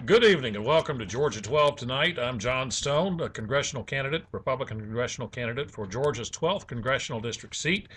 Good evening and welcome to Georgia 12 Tonight. I'm John Stone, a congressional candidate, Republican congressional candidate for Georgia's 12th congressional district seat.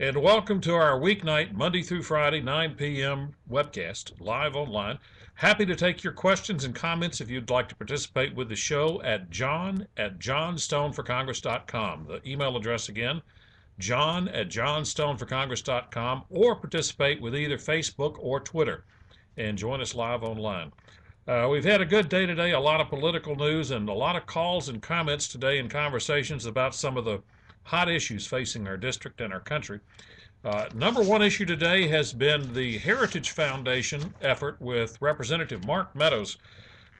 And welcome to our weeknight, Monday through Friday, 9 p.m. webcast, live online. Happy to take your questions and comments if you'd like to participate with the show at john@johnstoneforcongress.com. The email address again, john@johnstoneforcongress.com, or participate with either Facebook or Twitter and join us live online. We've had a good day today, a lot of political news and a lot of calls and comments today and conversations about some of the hot issues facing our district and our country. Number one issue today has been the Heritage Foundation effort with Representative Mark Meadows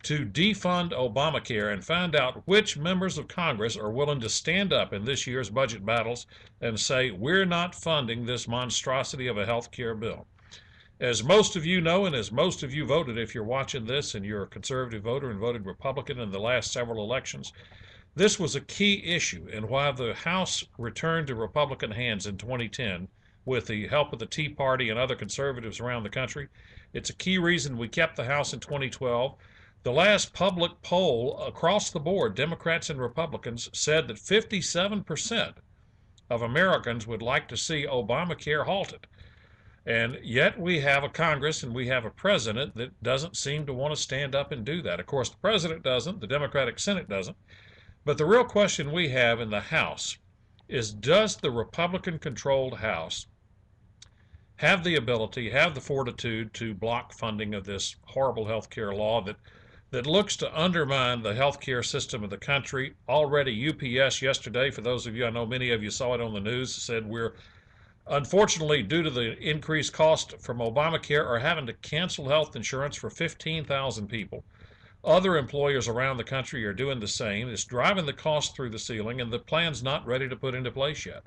to defund Obamacare and find out which members of Congress are willing to stand up in this year's budget battles and say, we're not funding this monstrosity of a health care bill. As most of you know, and as most of you voted, if you're watching this and you're a conservative voter and voted Republican in the last several elections, this was a key issue in why the House returned to Republican hands in 2010 with the help of the Tea Party and other conservatives around the country. It's a key reason we kept the House in 2012. The last public poll across the board, Democrats and Republicans, said that 57% of Americans would like to see Obamacare halted. And yet we have a Congress and we have a president that doesn't seem to want to stand up and do that. Of course, the president doesn't, the Democratic Senate doesn't. But the real question we have in the House is, does the Republican-controlled House have the ability, have the fortitude to block funding of this horrible health care law that looks to undermine the health care system of the country? Already UPS yesterday, for those of you, I know many of you saw it on the news, said we're unfortunately, due to the increased cost from Obamacare, are having to cancel health insurance for 15,000 people. Other employers around the country are doing the same. It's driving the cost through the ceiling, and the plan's not ready to put into place yet.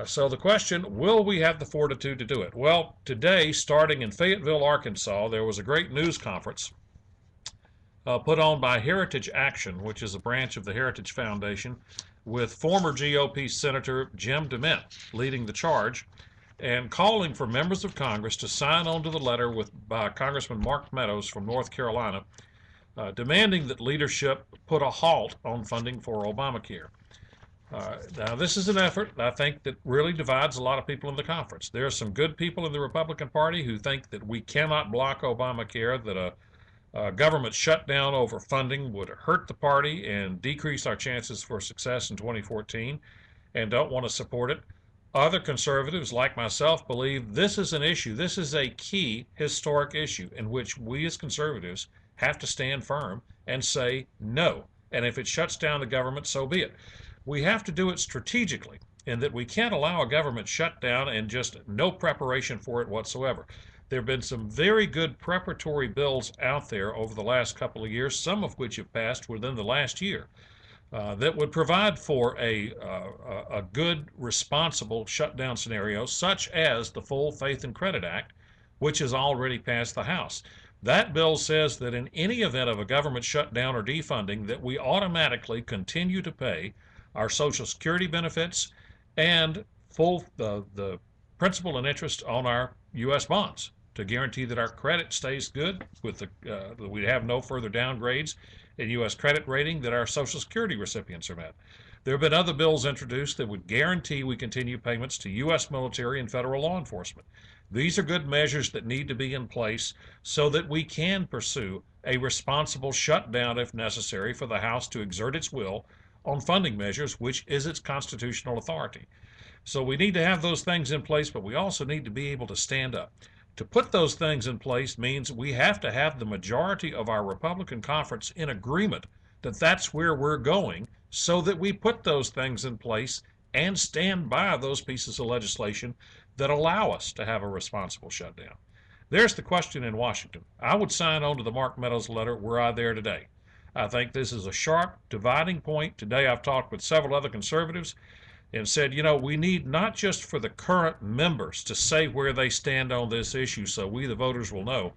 So the question, will we have the fortitude to do it? Well, today, starting in Fayetteville, Arkansas, there was a great news conference put on by Heritage Action, which is a branch of the Heritage Foundation, with former GOP Senator Jim DeMint leading the charge and calling for members of Congress to sign on to the letter by Congressman Mark Meadows from North Carolina, demanding that leadership put a halt on funding for Obamacare. Now, this is an effort, I think, that really divides a lot of people in the conference. There are some good people in the Republican Party who think that we cannot block Obamacare, that a government shutdown over funding would hurt the party and decrease our chances for success in 2014, and don't want to support it. Other conservatives, like myself, believe this is an issue. This is a key historic issue in which we as conservatives have to stand firm and say no. And if it shuts down the government, so be it. We have to do it strategically, in that we can't allow a government shutdown and just no preparation for it whatsoever. There have been some very good preparatory bills out there over the last couple of years, some of which have passed within the last year, that would provide for a good, responsible shutdown scenario, such as the Full Faith and Credit Act, which has already passed the House. That bill says that in any event of a government shutdown or defunding, that we automatically continue to pay our Social Security benefits and the principal and interest on our U.S. bonds, to guarantee that our credit stays good, with that we have no further downgrades in U.S. credit rating, that our Social Security recipients are met. There have been other bills introduced that would guarantee we continue payments to U.S. military and federal law enforcement. These are good measures that need to be in place so that we can pursue a responsible shutdown if necessary for the House to exert its will on funding measures, which is its constitutional authority. So we need to have those things in place, but we also need to be able to stand up. To put those things in place means we have to have the majority of our Republican conference in agreement that that's where we're going, so that we put those things in place and stand by those pieces of legislation that allow us to have a responsible shutdown. There's the question in Washington. I would sign on to the Mark Meadows letter were I there today. I think this is a sharp dividing point. Today I've talked with several other conservatives and said, you know, we need not just for the current members to say where they stand on this issue so we, the voters, will know.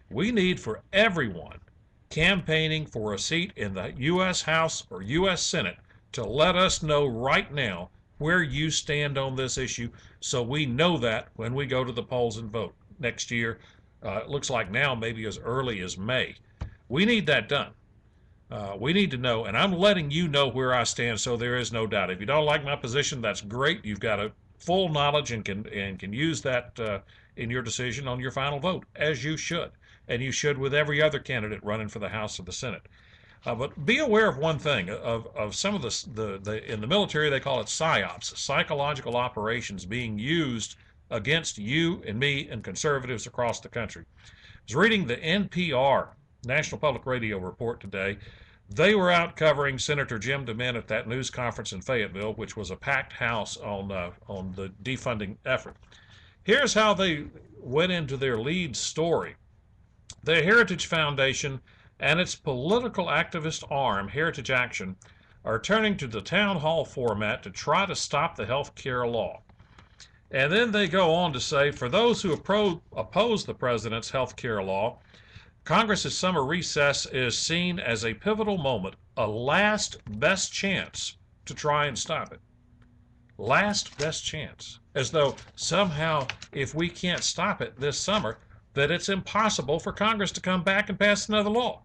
We need for everyone campaigning for a seat in the U.S. House or U.S. Senate to let us know right now where you stand on this issue, so we know that when we go to the polls and vote next year. It looks like now maybe as early as May. We need that done. We need to know, and I'm letting you know where I stand, so there is no doubt. If you don't like my position, that's great. You've got a full knowledge and can use that in your decision on your final vote, as you should, and you should with every other candidate running for the House or the Senate. But be aware of one thing: of some of the in the military they call it psyops, psychological operations being used against you and me and conservatives across the country. I was reading the NPR, National Public Radio report today. They were out covering Senator Jim DeMint at that news conference in Fayetteville, which was a packed house on the defunding effort. Here's how they went into their lead story. The Heritage Foundation and its political activist arm, Heritage Action, are turning to the town hall format to try to stop the health care law. And then they go on to say, for those who oppose the president's health care law, Congress's summer recess is seen as a pivotal moment, a last best chance to try and stop it. Last best chance. As though somehow, if we can't stop it this summer, that it's impossible for Congress to come back and pass another law.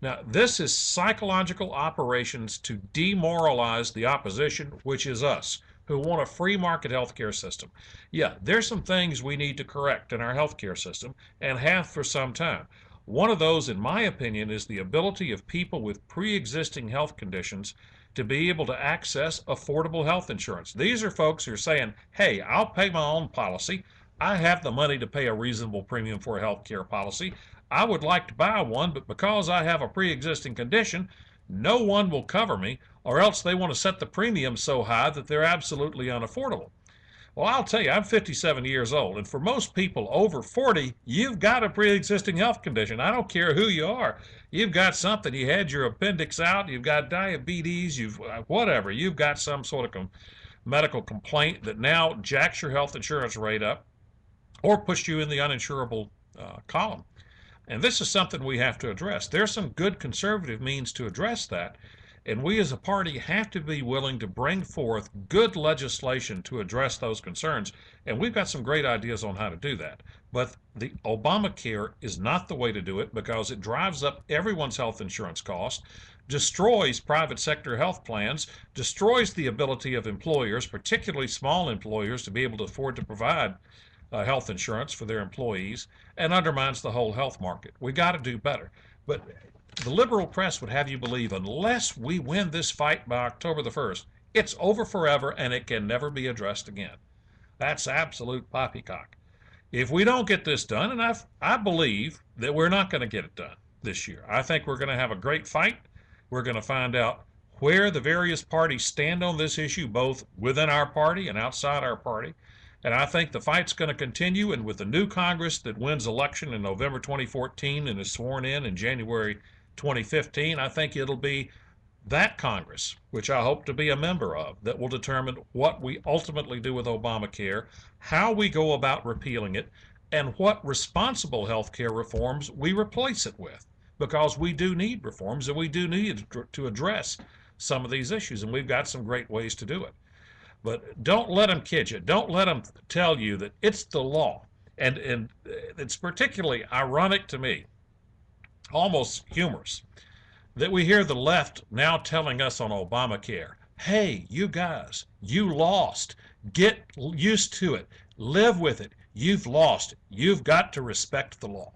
Now, this is psychological operations to demoralize the opposition, which is us, who want a free market healthcare system. Yeah, there's some things we need to correct in our healthcare system and have for some time. One of those, in my opinion, is the ability of people with pre-existing health conditions to be able to access affordable health insurance. These are folks who are saying, hey, I'll pay my own policy. I have the money to pay a reasonable premium for a health care policy. I would like to buy one, but because I have a pre-existing condition, no one will cover me, or else they want to set the premium so high that they're absolutely unaffordable. Well, I'll tell you, I'm 57 years old, and for most people over 40, you've got a pre-existing health condition. I don't care who you are. You've got something. You had your appendix out, you've got diabetes, you've whatever. You've got some sort of medical complaint that now jacks your health insurance rate up or puts you in the uninsurable column. And this is something we have to address. There's some good conservative means to address that, and we as a party have to be willing to bring forth good legislation to address those concerns, and we've got some great ideas on how to do that. But the Obamacare is not the way to do it because it drives up everyone's health insurance costs, destroys private sector health plans, destroys the ability of employers, particularly small employers, to be able to afford to provide health insurance for their employees, and undermines the whole health market. We got to do better. But the liberal press would have you believe unless we win this fight by October the 1st, it's over forever and it can never be addressed again. That's absolute poppycock. If we don't get this done, and I believe that we're not going to get it done this year. I think we're going to have a great fight. We're going to find out where the various parties stand on this issue, both within our party and outside our party. And I think the fight's going to continue, and with the new Congress that wins election in November 2014 and is sworn in January 2015, I think it'll be that Congress, which I hope to be a member of, that will determine what we ultimately do with Obamacare, how we go about repealing it, and what responsible health care reforms we replace it with. Because we do need reforms, and we do need to address some of these issues, and we've got some great ways to do it. But don't let them kid you. Don't let them tell you that it's the law. And it's particularly ironic to me, almost humorous, that we hear the left now telling us on Obamacare, hey, you guys, you lost. Get used to it. Live with it. You've lost. You've got to respect the law.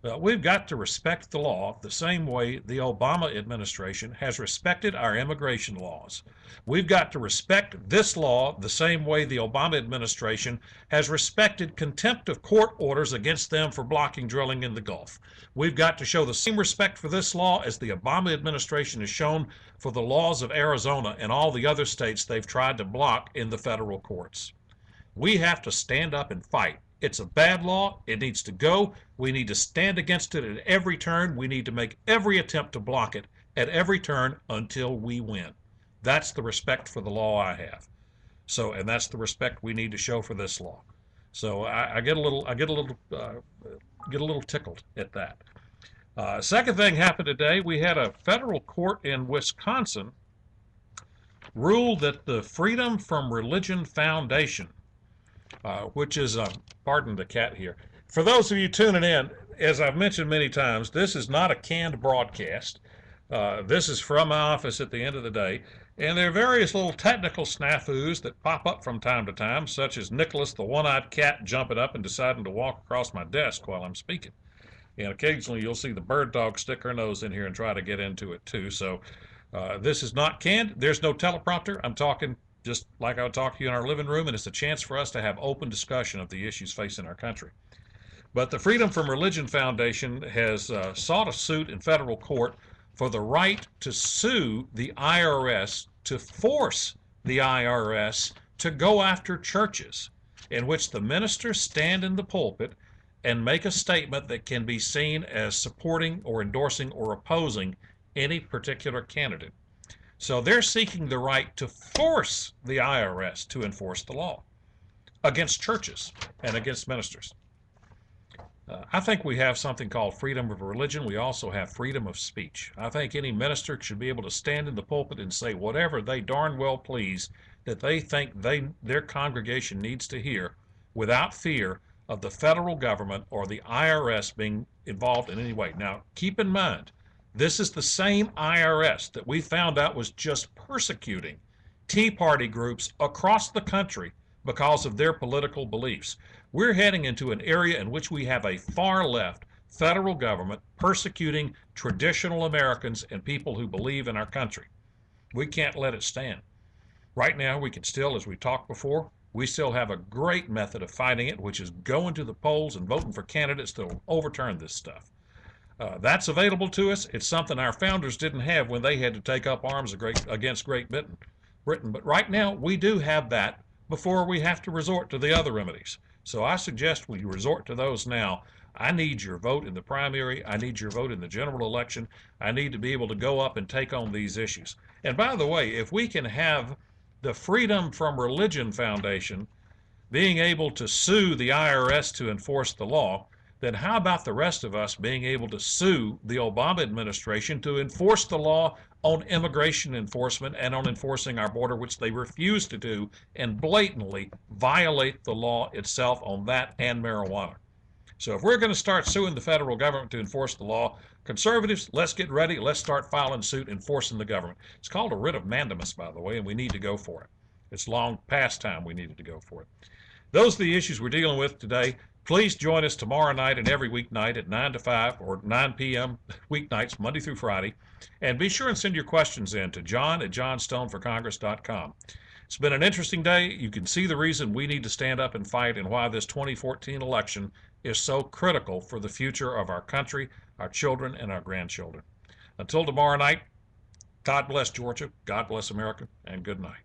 Well, we've got to respect the law the same way the Obama administration has respected our immigration laws. We've got to respect this law the same way the Obama administration has respected contempt of court orders against them for blocking drilling in the Gulf. We've got to show the same respect for this law as the Obama administration has shown for the laws of Arizona and all the other states they've tried to block in the federal courts. We have to stand up and fight. It's a bad law. It needs to go. We need to stand against it at every turn. We need to make every attempt to block it at every turn until we win. That's the respect for the law I have. So, and that's the respect we need to show for this law. So I get a little tickled at that. Second thing happened today. We had a federal court in Wisconsin rule that the Freedom from Religion Foundation, which is, pardon the cat here, For those of you tuning in, as I've mentioned many times, this is not a canned broadcast. This is from my office at the end of the day, and there are various little technical snafus that pop up from time to time, such as Nicholas, the one-eyed cat, jumping up and deciding to walk across my desk while I'm speaking. And occasionally you'll see the bird dog stick her nose in here and try to get into it too. So this is not canned. There's no teleprompter. I'm talking just like I would talk to you in our living room, and it's a chance for us to have open discussion of the issues facing our country. But the Freedom from Religion Foundation has sought a suit in federal court for the right to sue the IRS, to force the IRS to go after churches in which the ministers stand in the pulpit and make a statement that can be seen as supporting or endorsing or opposing any particular candidate. So they're seeking the right to force the IRS to enforce the law against churches and against ministers. I think we have something called freedom of religion. We also have freedom of speech. I think any minister should be able to stand in the pulpit and say whatever they darn well please that they think their congregation needs to hear without fear of the federal government or the IRS being involved in any way. Now, keep in mind, this is the same IRS that we found out was just persecuting Tea Party groups across the country because of their political beliefs. We're heading into an area in which we have a far left federal government persecuting traditional Americans and people who believe in our country. We can't let it stand. Right now, we can still, as we talked before, we still have a great method of fighting it, which is going to the polls and voting for candidates that will overturn this stuff. That's available to us. It's something our founders didn't have when they had to take up arms against Great Britain. But right now, we do have that before we have to resort to the other remedies. So I suggest we resort to those now. I need your vote in the primary. I need your vote in the general election. I need to be able to go up and take on these issues. And by the way, if we can have the Freedom from Religion Foundation being able to sue the IRS to enforce the law, then how about the rest of us being able to sue the Obama administration to enforce the law on immigration enforcement and on enforcing our border, which they refuse to do and blatantly violate the law itself on that and marijuana. So if we're going to start suing the federal government to enforce the law, conservatives, let's get ready. Let's start filing suit enforcing the government. It's called a writ of mandamus, by the way, and we need to go for it. It's long past time we needed to go for it. Those are the issues we're dealing with today. Please join us tomorrow night and every weeknight at 9 to 5 or 9 p.m. weeknights, Monday through Friday. And be sure and send your questions in to john@johnstoneforcongress.com. It's been an interesting day. You can see the reason we need to stand up and fight and why this 2014 election is so critical for the future of our country, our children, and our grandchildren. Until tomorrow night, God bless Georgia, God bless America, and good night.